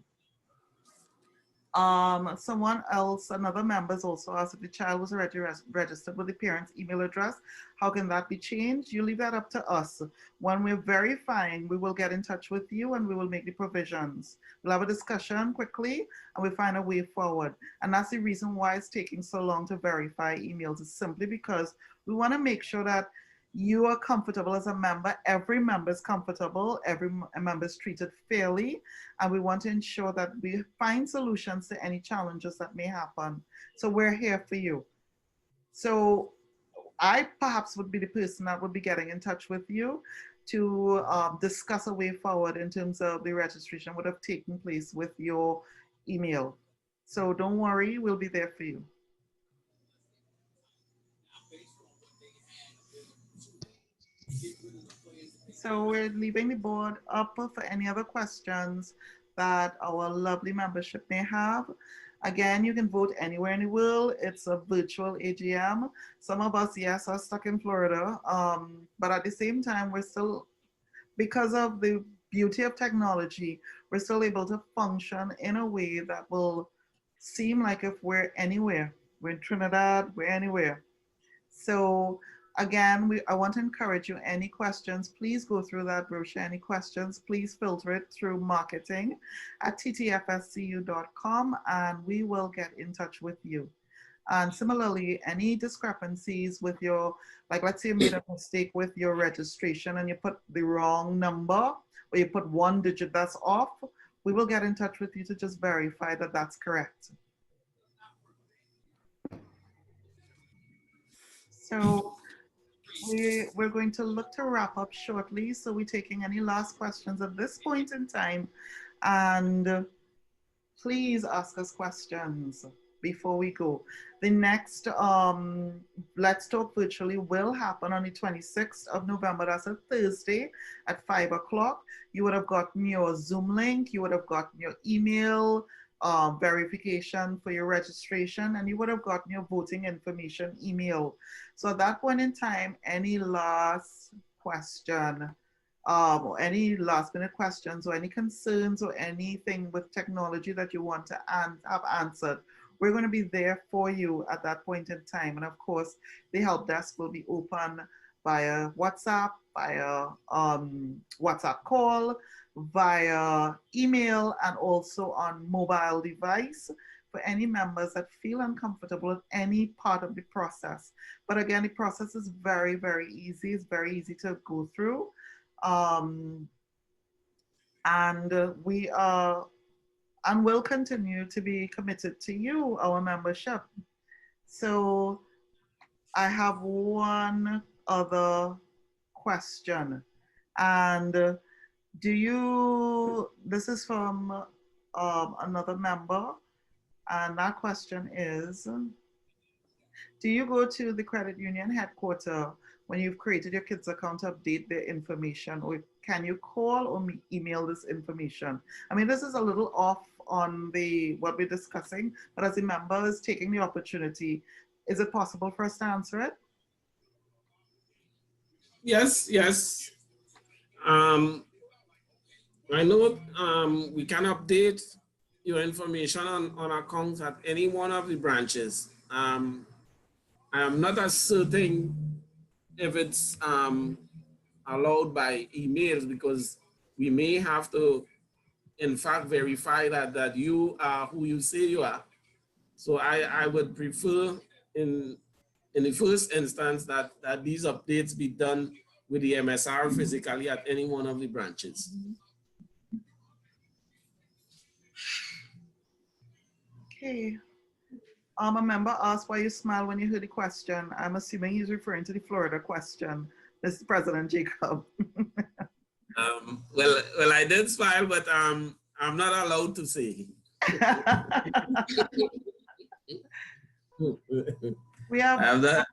Someone else, another member has also asked if the child was already registered with the parent's email address, how can that be changed? You leave that up to us. When we're verifying, we will get in touch with you and we will make the provisions. We'll have a discussion quickly and we'll find a way forward. And that's the reason why it's taking so long to verify emails. It's simply because we want to make sure that you are comfortable as a member. Every member is comfortable. Every member is treated fairly. And we want to ensure that we find solutions to any challenges that may happen. So we're here for you. So I perhaps would be the person that would be getting in touch with you to discuss a way forward in terms of the registration would have taken place with your email. So don't worry, we'll be there for you. So we're leaving the board up for any other questions that our lovely membership may have. Again, you can vote anywhere in the world. It's a virtual AGM. Some of us, yes, are stuck in Florida, but at the same time, we're still, because of the beauty of technology, we're still able to function in a way that will seem like if we're anywhere. We're in Trinidad, we're anywhere. So again, I want to encourage you, any questions, please go through that brochure. Any questions, please filter it through marketing at ttfscu.com and we will get in touch with you. And similarly, any discrepancies with your, like let's say you made a mistake with your registration and you put the wrong number or you put one digit that's off, we will get in touch with you to just verify that that's correct. So we're going to look to wrap up shortly. So we're taking any last questions at this point in time. And please ask us questions before we go. The next Let's Talk Virtually will happen on the 26th of November. That's a Thursday at 5 o'clock. You would have gotten your Zoom link. You would have gotten your email verification for your registration, and you would have gotten your voting information email. So at that point in time, any last question, or any last minute questions or any concerns or anything with technology that you want to have answered, we're going to be there for you at that point in time. And of course, the help desk will be open via WhatsApp, via WhatsApp call, via email, and also on mobile device for any members that feel uncomfortable with any part of the process. But again, the process is very, very easy. It's very easy to go through. And we are and will continue to be committed to you, our membership. So I have one other question. And this is from another member, and that question is, do you go to the credit union headquarters when you've created your kids account to update their information, or can you call or email this information? I mean, this is a little off on what we're discussing, but as a member is taking the opportunity, is it possible for us to answer it? Yes, yes. I know we can update your information on accounts at any one of the branches. I am not as certain if it's allowed by emails, because we may have to, in fact, verify that you are who you say you are. So I would prefer in the first instance that these updates be done with the MSR physically at any one of the branches. Okay. A member asked why you smile when you heard the question. I'm assuming he's referring to the Florida question, Mr. President Jacob. Well, I did smile, but I'm not allowed to say. We have that.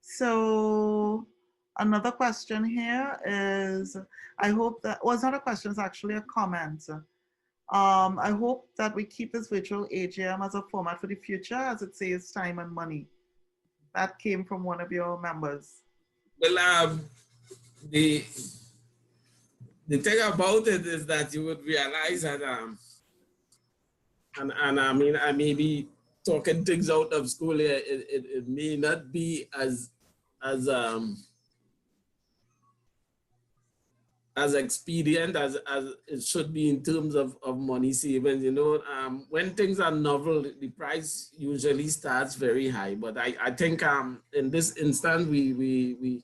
So another question here is, I hope that, well, it's not a question, it's actually a comment. I hope that we keep this virtual AGM as a format for the future, as it saves time and money. That came from one of your members. Well, the thing about it is that you would realize that, and I mean, I may be talking things out of school here. It may not be as expedient as it should be in terms of money savings. You know, when things are novel, the price usually starts very high. But I think in this instance, we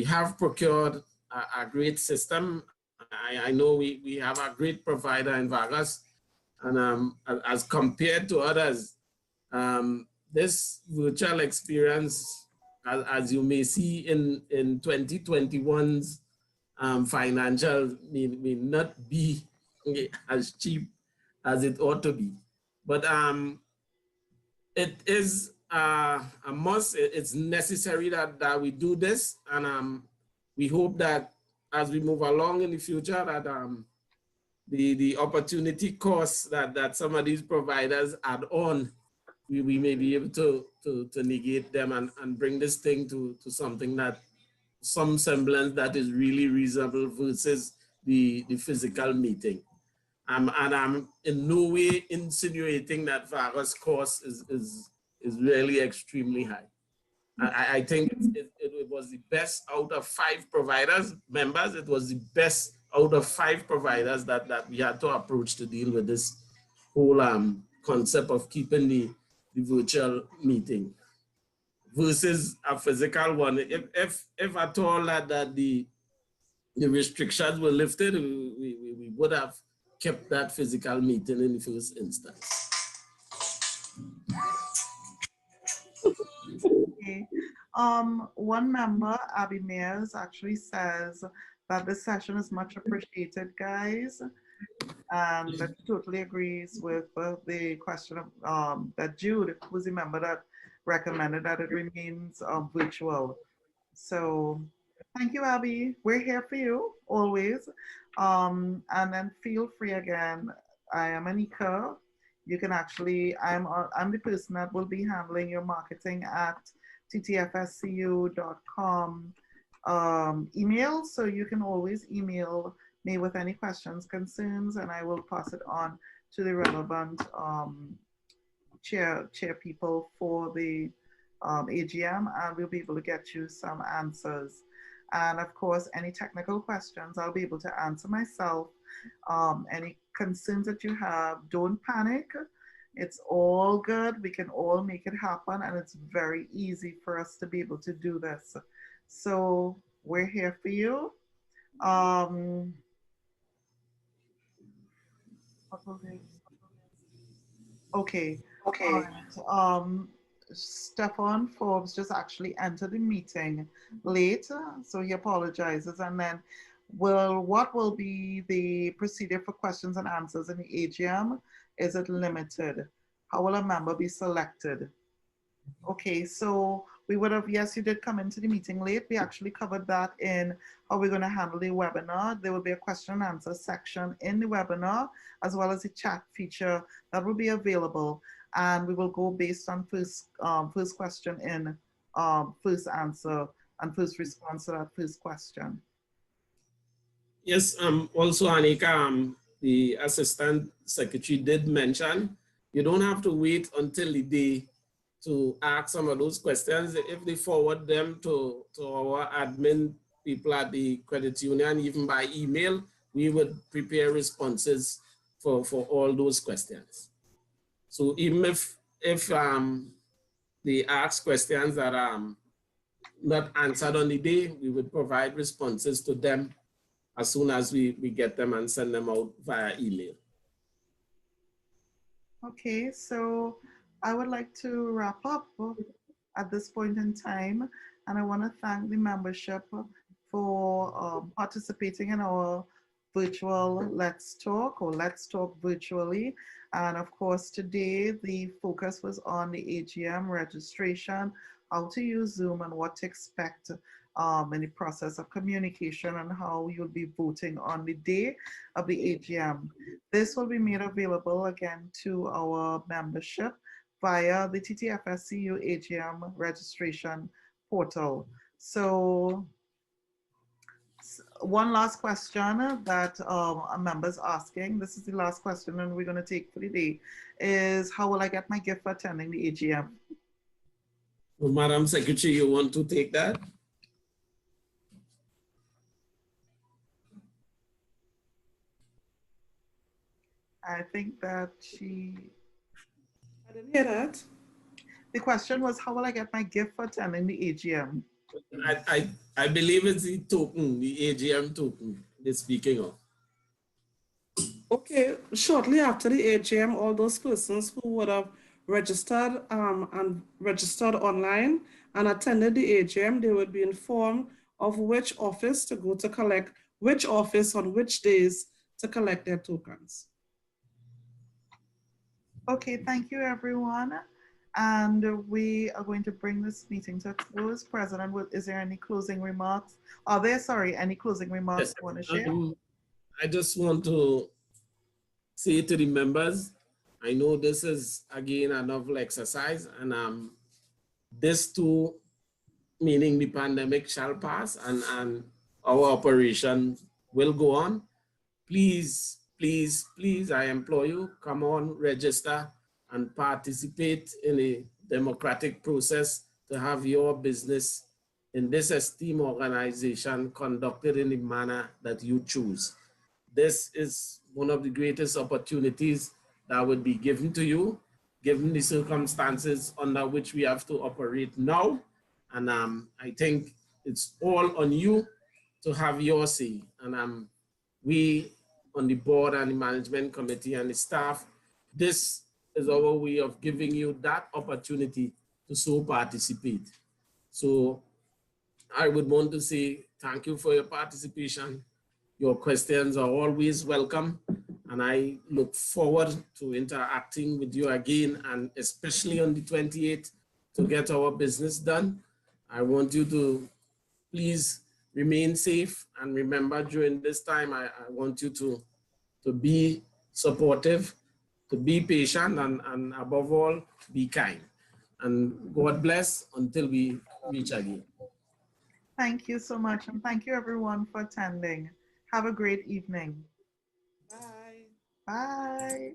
have procured a great system. I know we have a great provider in Vargas, and as compared to others, this virtual experience, as you may see in 2021's financial, may not be as cheap as it ought to be. But it is a must. It's necessary that we do this, and we hope that as we move along in the future, that the opportunity costs that some of these providers add on, we may be able to negate them and bring this thing to something that some semblance that is really reasonable versus the physical meeting. And I'm in no way insinuating that Vargas cost is really extremely high. I think it was the best out of 5 providers, members, it was the best out of 5 providers that we had to approach to deal with this whole concept of keeping the virtual meeting versus a physical one. If at all that the restrictions were lifted, we would have kept that physical meeting in the first instance. Okay. One member, Abby Mears, actually says that this session is much appreciated, guys, and that totally agrees with the question of that Jude, who's the member that recommended that it remains virtual. So thank you, Abby. We're here for you always. And then feel free again. I am Anika. You can actually, I'm the person that will be handling your marketing at ttfscu.com email. So you can always email me with any questions, concerns, and I will pass it on to the relevant chair people for the AGM, and we'll be able to get you some answers. And of course, any technical questions, I'll be able to answer myself. Any concerns that you have, don't panic. It's all good. We can all make it happen, and it's very easy for us to be able to do this. So We're here for you. Okay. All right. Stefan Forbes just actually entered the meeting late, so he apologizes. And then, what will be the procedure for questions and answers in the AGM? Is it limited? How will a member be selected? Okay, so we would have, yes, you did come into the meeting late. We actually covered that in how we're going to handle the webinar. There will be a question and answer section in the webinar, as well as a chat feature that will be available. And we will go based on first question in, first answer and first response to that first question. Yes, also Anika, the Assistant Secretary did mention, you don't have to wait until the day to ask some of those questions. If they forward them to our admin people at the credit union, even by email, we would prepare responses for all those questions. So even if they ask questions that are not answered on the day, we would provide responses to them as soon as we get them and send them out via email. Okay, so I would like to wrap up at this point in time, and I want to thank the membership for participating in our virtual Let's Talk, or Let's Talk virtually. And of course, today the focus was on the AGM registration, how to use Zoom, and what to expect in the process of communication, and how you'll be voting on the day of the AGM. This will be made available again to our membership via the TTFSCU AGM registration portal. So one last question that a member's asking, this is the last question and we're going to take for the day, is how will I get my gift for attending the AGM? Well, Madam Secretary, you want to take that? I think that I didn't hear that. the question was, how will I get my gift for attending the AGM? I believe it's the token, the AGM token they're speaking of. Okay, shortly after the AGM, all those persons who would have registered and registered online and attended the AGM, they would be informed of which office to go to collect, which office on which days to collect their tokens. Okay, thank you everyone. And we are going to bring this meeting to a close. President, is there any closing remarks? Are there, sorry, any closing remarks you want to share? I just want to say to the members, I know this is again a novel exercise, and this too, meaning the pandemic, shall pass and our operation will go on. Please, please, please, I implore you, come on, register and participate in a democratic process to have your business in this esteemed organization conducted in the manner that you choose. This is one of the greatest opportunities that would be given to you, given the circumstances under which we have to operate now. And I think it's all on you to have your say. And we on the board and the management committee and the staff, this is our way of giving you that opportunity to so participate. So I would want to say thank you for your participation. Your questions are always welcome, and I look forward to interacting with you again, and especially on the 28th to get our business done. I want you to please remain safe, and remember during this time, I want you to be supportive, to be patient, and above all, be kind. And God bless until we reach again. Thank you so much. And thank you everyone for attending. Have a great evening. Bye. Bye.